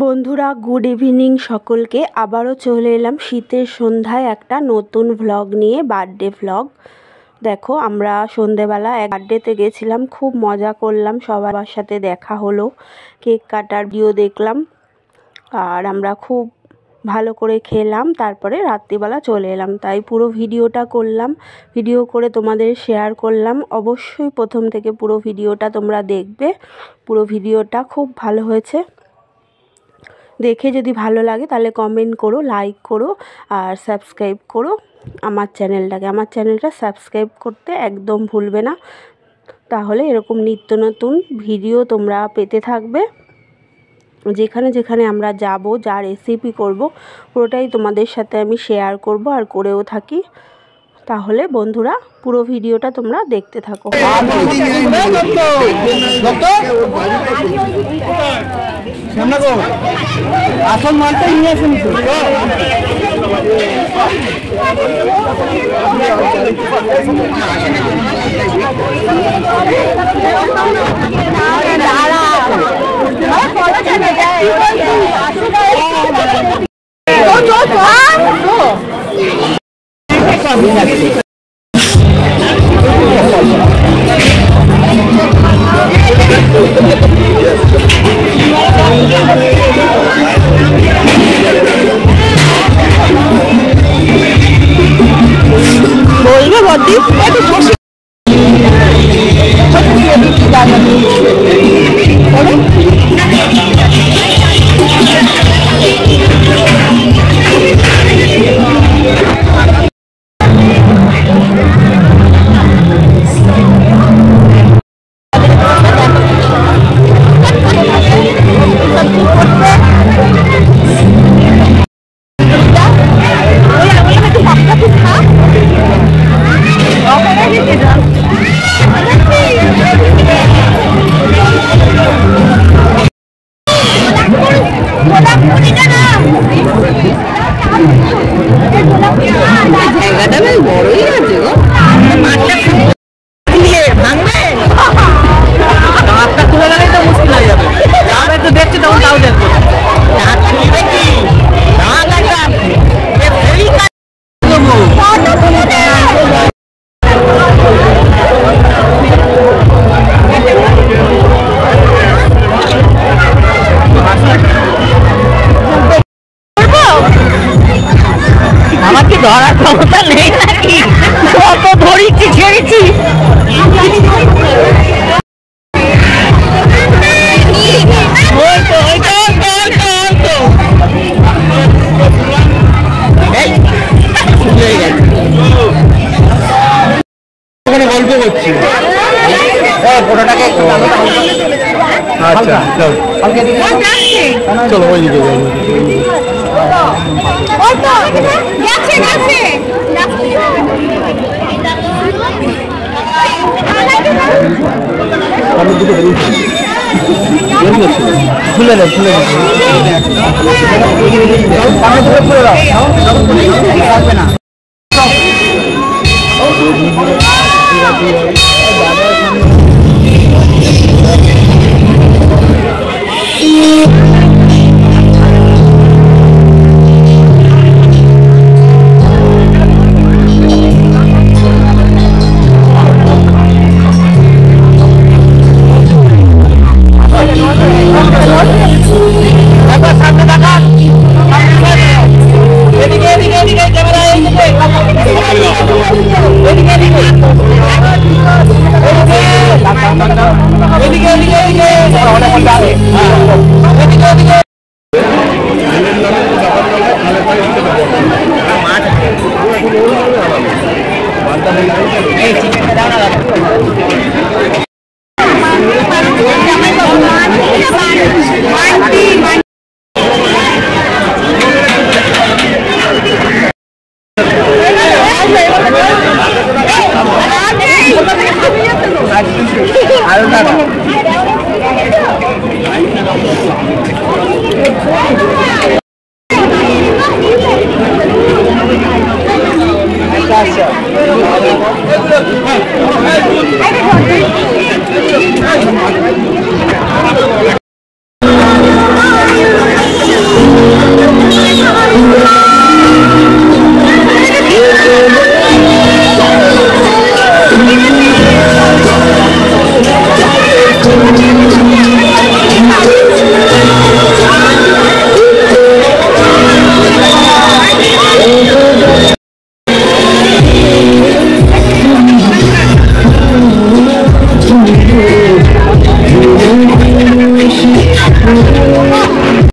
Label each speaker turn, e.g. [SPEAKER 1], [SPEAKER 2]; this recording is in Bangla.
[SPEAKER 1] বন্ধুরা গুড ইভিনিং সকলকে। আবারও চলে এলাম শীতের সন্ধ্যায় একটা নতুন ভ্লগ নিয়ে, বার্থডে ভ্লগ। দেখো আমরা সন্ধেবেলা এক বার্থডেতে গেছিলাম, খুব মজা করলাম, সবার সাথে দেখা হলো, কেক কাটার ভিডিও দেখলাম আর আমরা খুব ভালো করে খেলাম। তারপরে রাত্রিবেলা চলে এলাম, তাই পুরো ভিডিওটা করলাম, ভিডিও করে তোমাদের শেয়ার করলাম। অবশ্যই প্রথম থেকে পুরো ভিডিওটা তোমরা দেখবে, পুরো ভিডিওটা খুব ভালো হয়েছে। দেখে যদি ভালো লাগে তাহলে কমেন্ট করো, লাইক করো আর সাবস্ক্রাইব করো আমার চ্যানেলটা সাবস্ক্রাইব করতে একদম ভুলবে না, তাহলে এরকম নিত্য নতুন ভিডিও তোমরা পেতে থাকবে। যেখানে যেখানে আমরা যাব, যা রেসিপি করব পুরোটাই তোমাদের সাথে আমি শেয়ার করব আর করেও থাকি। তাহলে বন্ধুরা পুরো ভিডিওটা তোমরা দেখতে থাকো।
[SPEAKER 2] আসল মালটা নিয়ে আসেন তো।
[SPEAKER 1] বলবে বদি জায়গাটা বেশ বড়ই আছে গো, হাতটা খুলে গেলেই তো মুশকিল হয়ে যাবে। আমরা একটু দেখছি তখন তাও দেখবো। আমার কি ধরার ক্ষমতা নেই নাকি? কত ধরিছি ছেড়েছি।
[SPEAKER 2] গল্প করছি ফটোটাকে। আচ্ছা চলো ওই দিকে খুলে দেন, খুলে দেন না।
[SPEAKER 1] হুম।